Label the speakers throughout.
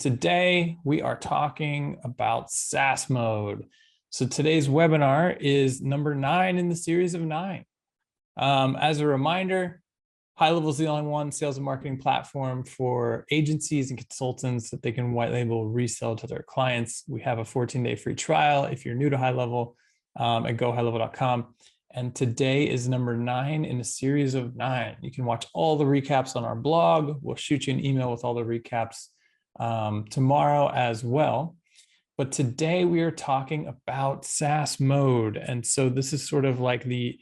Speaker 1: Today, we are talking about SaaS Mode. So today's webinar is number 9 in the series of 9. As a reminder, HighLevel is the only one sales and marketing platform for agencies and consultants that they can white label resell to their clients. We have a 14-day free trial if you're new to HighLevel at gohighlevel.com. And today is number 9 in a series of 9. You can watch all the recaps on our blog. We'll shoot you an email with all the recaps tomorrow as well. But today we are talking about SaaS Mode. And so this is sort of like the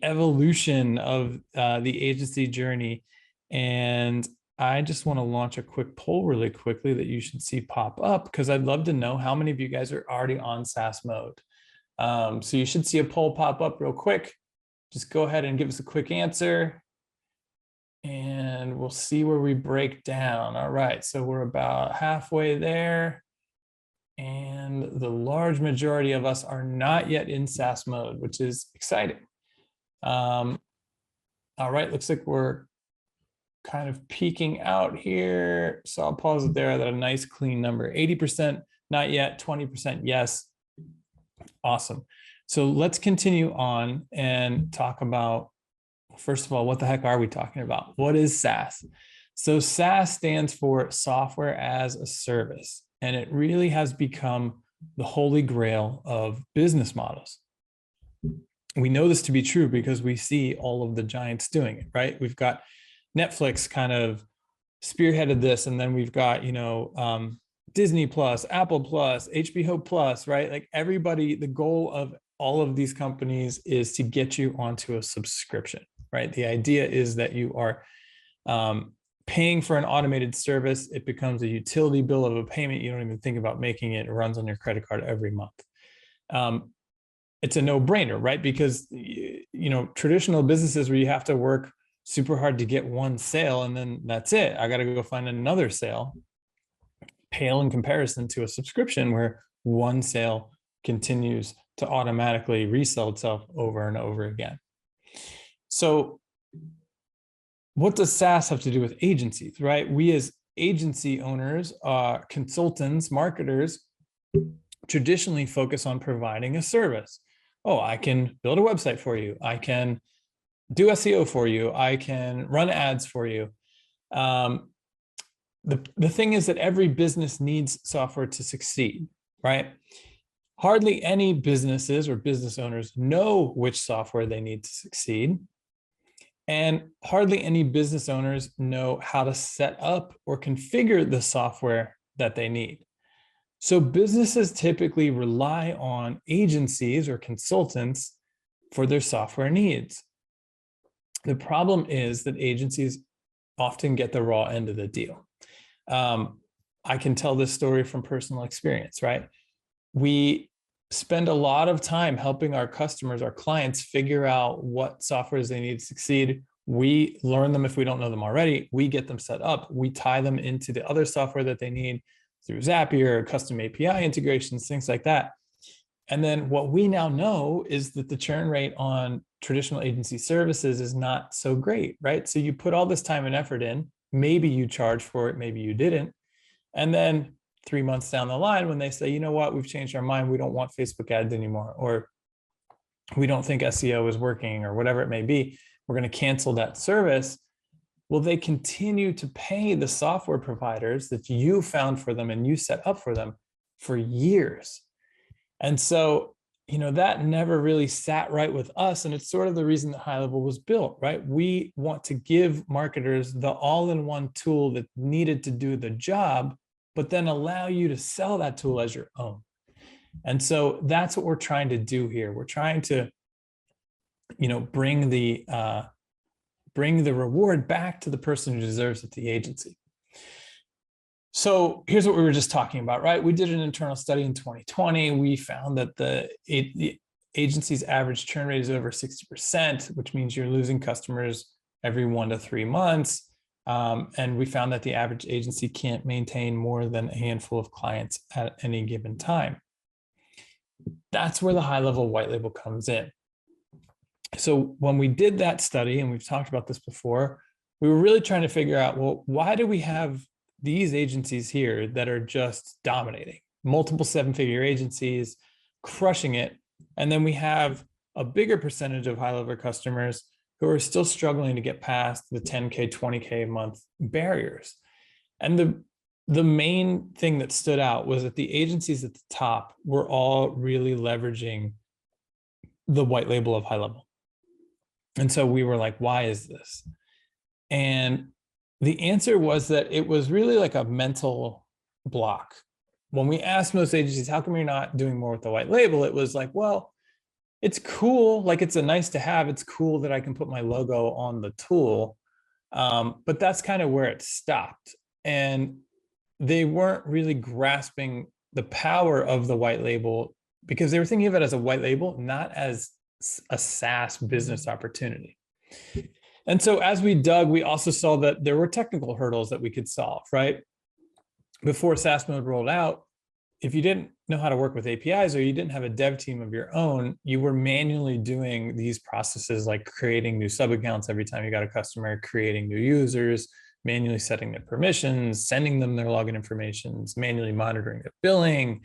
Speaker 1: evolution of the agency journey. And I just want to launch a quick poll really quickly that you should see pop up, because I'd love to know how many of you guys are already on SaaS Mode. So you should see a poll pop up real quick. Just go ahead and give us a quick answer and we'll see where we break down. All right, so we're about halfway there. And the large majority of us are not yet in SaaS Mode, which is exciting. All right, looks like we're kind of peaking out here. So I'll pause it there at a nice clean number. 80% not yet, 20% yes. Awesome. So let's continue on and talk about, first of all, what the heck are we talking about? What is SaaS? So SaaS stands for software as a service, and it really has become the holy grail of business models. We know this to be true because we see all of the giants doing it, right? We've got Netflix kind of spearheaded this, and then we've got, Disney Plus, Apple Plus, HBO Plus, right? Like everybody, the goal of all of these companies is to get you onto a subscription, right? The idea is that you are paying for an automated service. It becomes a utility bill of a payment. You don't even think about making it. It runs on your credit card every month. It's a no-brainer, right? Because, traditional businesses where you have to work super hard to get one sale and then that's it. I got to go find another sale. Pale in comparison to a subscription where one sale continues to automatically resell itself over and over again. So what does SaaS have to do with agencies, right? We as agency owners, consultants, marketers, traditionally focus on providing a service. Oh, I can build a website for you. I can do SEO for you. I can run ads for you. The thing is that every business needs software to succeed, right? Hardly any businesses or business owners know which software they need to succeed. And hardly any business owners know how to set up or configure the software that they need. So businesses typically rely on agencies or consultants for their software needs. The problem is that agencies often get the raw end of the deal. I can tell this story from personal experience, right? We spend a lot of time helping our customers, our clients, figure out what softwares they need to succeed. We learn them if we don't know them already. We get them set up. We tie them into the other software that they need through Zapier, custom API integrations, things like that. And then what we now know is that the churn rate on traditional agency services is not so great, right? So you put all this time and effort in. Maybe you charge for it, maybe you didn't. And then 3 months down the line, when they say, you know what, we've changed our mind, we don't want Facebook ads anymore, or we don't think SEO is working, or whatever it may be, we're going to cancel that service. Well, they continue to pay the software providers that you found for them and you set up for them for years. And so, that never really sat right with us. And it's sort of the reason that HighLevel was built, right? We want to give marketers the all-in-one tool that needed to do the job, but then allow you to sell that tool as your own. And so that's what we're trying to do here. We're trying to, bring the reward back to the person who deserves it, the agency. So here's what we were just talking about, right? We did an internal study in 2020. We found that the agency's average churn rate is over 60%, which means you're losing customers every 1 to 3 months. And we found that the average agency can't maintain more than a handful of clients at any given time. That's where the HighLevel white label comes in. So when we did that study, and we've talked about this before, we were really trying to figure out, well, why do we have these agencies here that are just dominating, multiple seven-figure agencies, crushing it. And then we have a bigger percentage of high-level customers who are still struggling to get past the 10K, 20K a month barriers. And the main thing that stood out was that the agencies at the top were all really leveraging the white label of HighLevel. And so we were like, why is this? And the answer was that it was really like a mental block. When we asked most agencies, how come you're not doing more with the white label? It was like, well, it's cool. Like, it's a nice to have. It's cool that I can put my logo on the tool. But that's kind of where it stopped. And they weren't really grasping the power of the white label because they were thinking of it as a white label, not as a SaaS business opportunity. And so as we dug, we also saw that there were technical hurdles that we could solve, right? Before SaaS Mode rolled out, if you didn't know how to work with APIs or you didn't have a dev team of your own, you were manually doing these processes like creating new sub-accounts every time you got a customer, creating new users, manually setting their permissions, sending them their login information, manually monitoring their billing,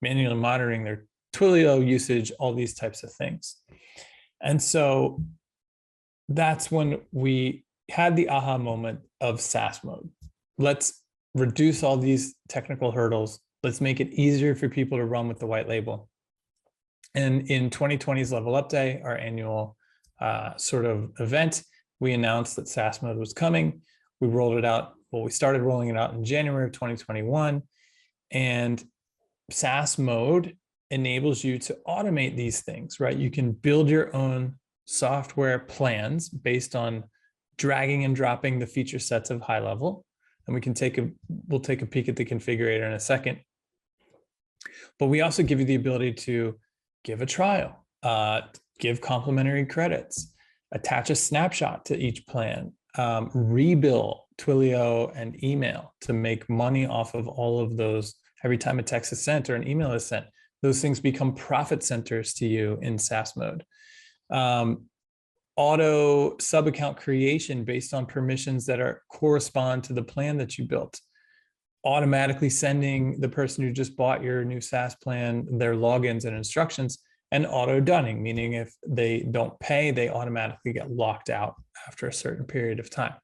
Speaker 1: manually monitoring their Twilio usage, all these types of things. And so that's when we had the aha moment of SaaS Mode. Let's reduce all these technical hurdles. Let's make it easier for people to run with the white label. And in 2020's Level Up Day, our annual sort of event, we announced that SaaS Mode was coming. We rolled it out. Well, we started rolling it out in January of 2021. And SaaS Mode enables you to automate these things, right? You can build your own software plans based on dragging and dropping the feature sets of HighLevel. And we'll take a peek at the configurator in a second. But we also give you the ability to give a trial, give complimentary credits, attach a snapshot to each plan, rebill Twilio and email to make money off of all of those. Every time a text is sent or an email is sent, those things become profit centers to you in SaaS Mode. Auto sub-account creation based on permissions that correspond to the plan that you built. Automatically sending the person who just bought your new SaaS plan their logins and instructions, and auto-dunning, meaning if they don't pay, they automatically get locked out after a certain period of time.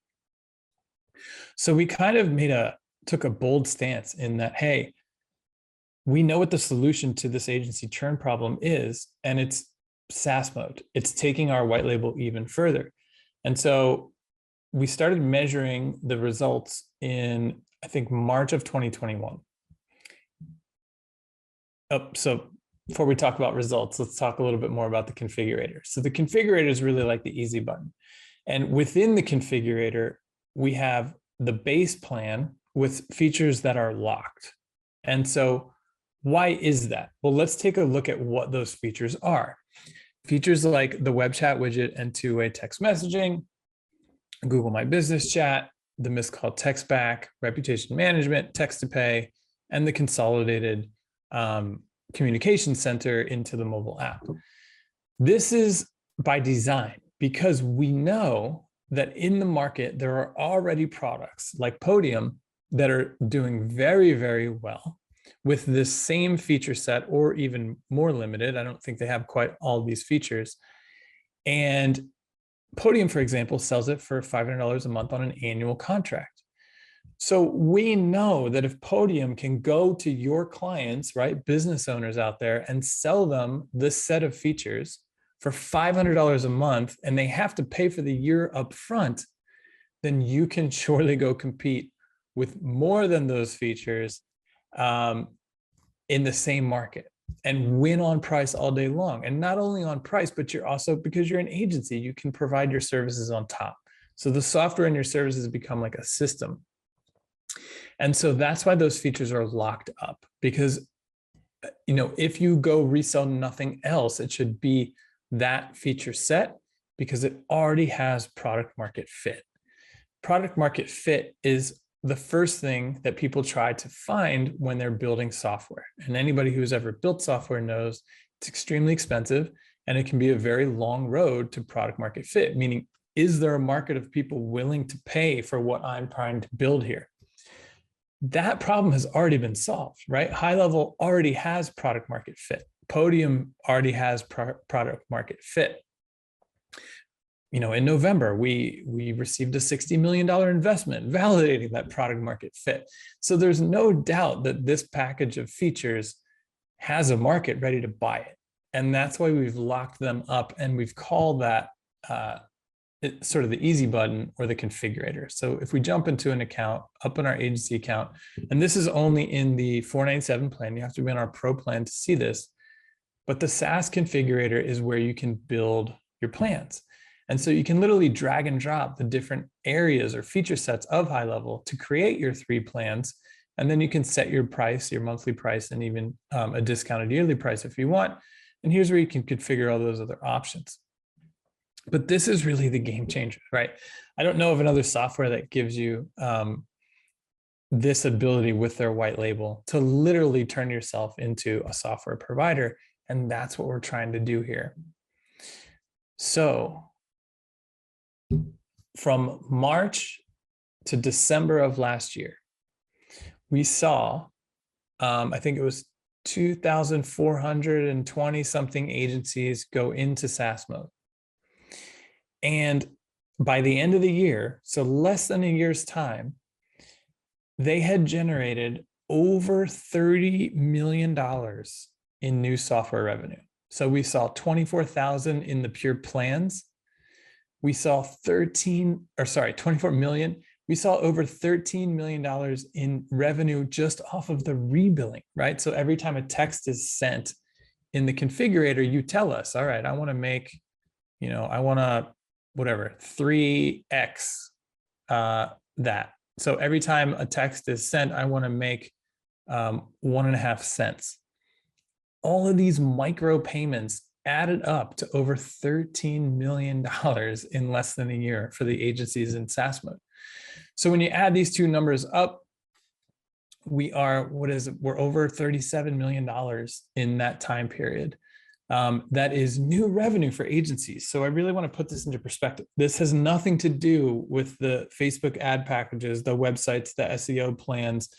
Speaker 1: So we kind of took a bold stance in that, hey, we know what the solution to this agency churn problem is, and it's SaaS Mode. It's taking our white label even further. And so we started measuring the results in, I think, March of 2021. So before we talk about results, let's talk a little bit more about the configurator. So the configurator is really like the easy button. And within the configurator, we have the base plan with features that are locked. And so why is that? Well, let's take a look at what those features are. Features like the web chat widget and two-way text messaging, Google My Business Chat, the missed call text back, reputation management, text to pay, and the consolidated communication center into the mobile app. This is by design because we know that in the market, there are already products like Podium that are doing very, very well with this same feature set or even more limited. I don't think they have quite all these features. And Podium, for example, sells it for $500 a month on an annual contract. So we know that if Podium can go to your clients, right, business owners out there, and sell them this set of features for $500 a month, and they have to pay for the year up front, then you can surely go compete with more than those features in the same market and win on price all day long. And not only on price, but you're also, because you're an agency, you can provide your services on top. So the software and your services become like a system. And so that's why those features are locked up, because, you know, if you go resell nothing else, it should be that feature set because it already has product market fit. Product market fit is the first thing that people try to find when they're building software. And anybody who's ever built software knows it's extremely expensive and it can be a very long road to product market fit, meaning, is there a market of people willing to pay for what I'm trying to build here? that problem has already been solved, right? HighLevel already has product market fit. Podium already has product market fit. You know, in November, we received a $60 million investment validating that product market fit. So there's no doubt that this package of features has a market ready to buy it. And that's why we've locked them up, and we've called that sort of the easy button or the configurator. So if we jump into an account up in our agency account, and this is only in the 497 plan, you have to be on our pro plan to see this, but the SaaS configurator is where you can build your plans. And so you can literally drag and drop the different areas or feature sets of HighLevel to create your 3 plans. And then you can set your price, your monthly price, and even a discounted yearly price if you want. And here's where you can configure all those other options. But this is really the game changer, right? I don't know of another software that gives you this ability with their white label to literally turn yourself into a software provider. And that's what we're trying to do here. So from March to December of last year, we saw, I think it was 2,420 something agencies go into SaaS mode. And by the end of the year, so less than a year's time, they had generated over $30 million in new software revenue. So we saw 24,000 in the pure plans. We saw 24 million. We saw over $13 million in revenue just off of the rebilling, right? So every time a text is sent in the configurator, you tell us, all right, I want to make, you know, I want to, whatever, 3x that. So every time a text is sent, I want to make 1.5 cents. All of these micro payments added up to over $13 million in less than a year for the agencies in SaaS mode. So when you add these two numbers up, we are, we're over $37 million in that time period. That is new revenue for agencies. So I really want to put this into perspective. This has nothing to do with the Facebook ad packages, the websites, the SEO plans,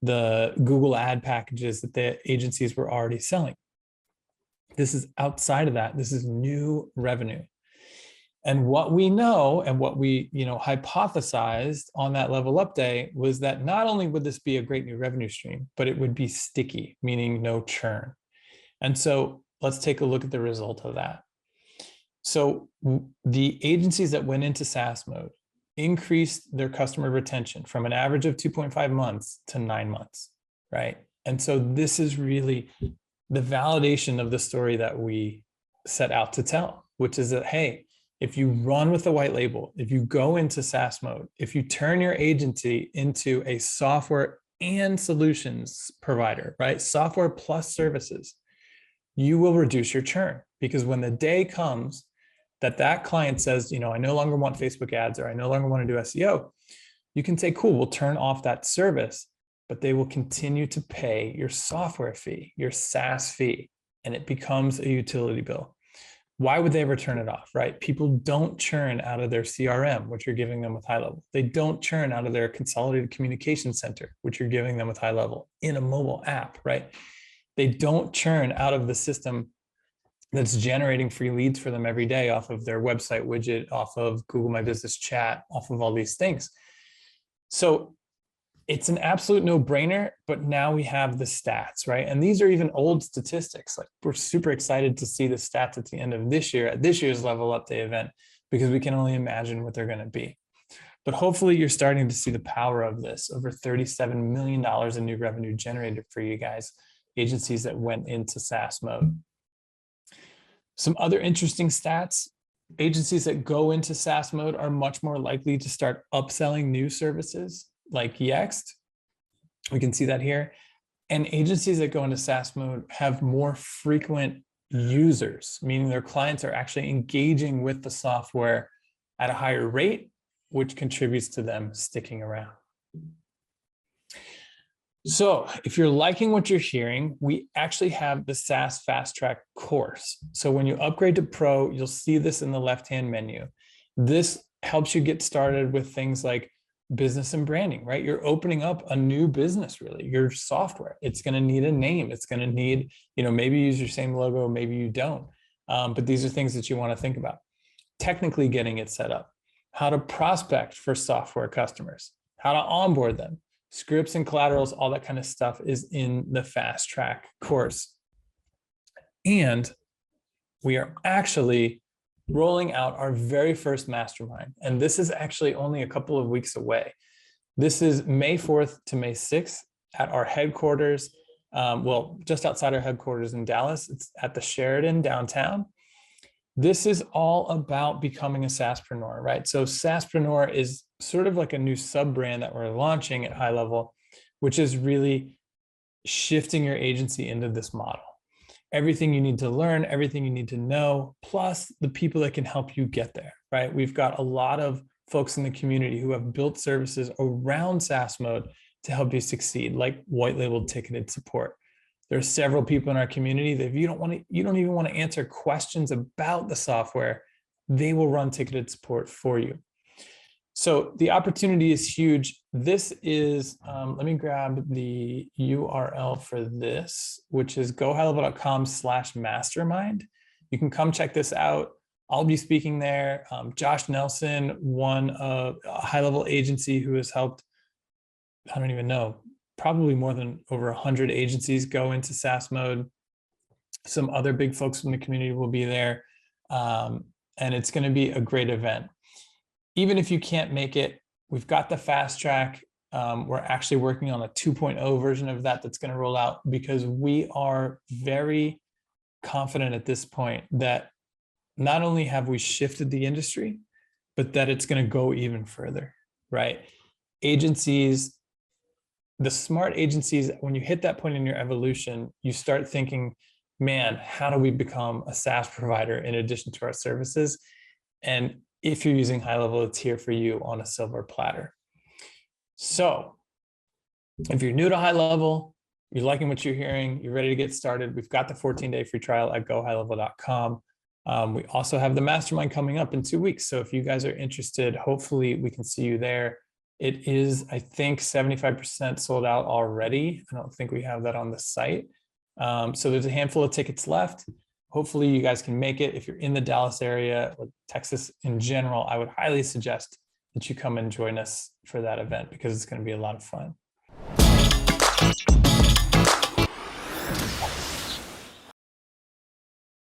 Speaker 1: the Google ad packages that the agencies were already selling. This is outside of that. This is new revenue. And what we know and what we, hypothesized on that level up day was that not only would this be a great new revenue stream, but it would be sticky, meaning no churn. And so let's take a look at the result of that. So the agencies that went into SaaS mode increased their customer retention from an average of 2.5 months to 9 months, right? And so this is really the validation of the story that we set out to tell, which is that, hey, if you run with the white label, if you go into SaaS mode, if you turn your agency into a software and solutions provider, right? Software plus services, you will reduce your churn, because when the day comes that client says, I no longer want Facebook ads, or I no longer want to do SEO, you can say, cool, we'll turn off that service, but they will continue to pay your software fee, your SaaS fee, and it becomes a utility bill. Why would they ever turn it off, right? People don't churn out of their CRM, which you're giving them with HighLevel. They don't churn out of their consolidated communication center, which you're giving them with HighLevel in a mobile app, right? They don't churn out of the system that's generating free leads for them every day off of their website widget, off of Google My Business Chat, off of all these things. So it's an absolute no-brainer, but now we have the stats, right? And these are even old statistics. Like, we're super excited to see the stats at the end of this year, at this year's Level Up Day event, because we can only imagine what they're going to be. But hopefully you're starting to see the power of this. Over $37 million in new revenue generated for you guys, agencies that went into SaaS mode. Some other interesting stats: agencies that go into SaaS mode are much more likely to start upselling new services like Yext. We can see that here. And agencies that go into SaaS mode have more frequent users, meaning their clients are actually engaging with the software at a higher rate, which contributes to them sticking around. So if you're liking what you're hearing, we actually have the SaaS Fast Track course. So when you upgrade to Pro, you'll see this in the left-hand menu. This helps you get started with things like business and branding, right? You're opening up a new business, really. Your software, it's going to need a name. It's going to need, maybe use your same logo, maybe you don't. But these are things that you want to think about. Technically getting it set up, how to prospect for software customers, how to onboard them, scripts and collaterals, all that kind of stuff is in the fast track course. And we are actually rolling out our very first mastermind. And this is actually only a couple of weeks away. This is May 4th to May 6th at our headquarters. Well, just outside our headquarters in Dallas. It's at the Sheridan downtown. This is all about becoming a SaaSpreneur, right? So SaaSpreneur is sort of like a new sub-brand that we're launching at HighLevel, which is really shifting your agency into this model. Everything you need to learn, everything you need to know, plus the people that can help you get there, right? We've got a lot of folks in the community who have built services around SaaS Mode to help you succeed, like white labeled ticketed support. There are several people in our community that if you don't even want to answer questions about the software, they will run ticketed support for you. So the opportunity is huge. This is, let me grab the URL for this, which is gohighlevel.com/mastermind. You can come check this out. I'll be speaking there. Josh Nelson, one of a high-level agency who has helped, I don't even know, probably more than over 100 agencies go into SaaS Mode. Some other big folks from the community will be there. And it's going to be a great event. Even if you can't make it, we've got the fast track. We're actually working on a 2.0 version of that that's going to roll out because we are very confident at this point that not only have we shifted the industry, but that it's going to go even further, right? Agencies, the smart agencies, when you hit that point in your evolution, you start thinking, man, how do we become a SaaS provider in addition to our services? And if you're using HighLevel, it's here for you on a silver platter. So if you're new to HighLevel, you're liking what you're hearing, you're ready to get started, we've got the 14-day free trial at gohighlevel.com. We also have the mastermind coming up in 2 weeks. So if you guys are interested, hopefully we can see you there. It is, I think, 75% sold out already. I don't think we have that on the site. So there's a handful of tickets left. Hopefully you guys can make it. If you're in the Dallas area or Texas in general, I would highly suggest that you come and join us for that event because it's going to be a lot of fun.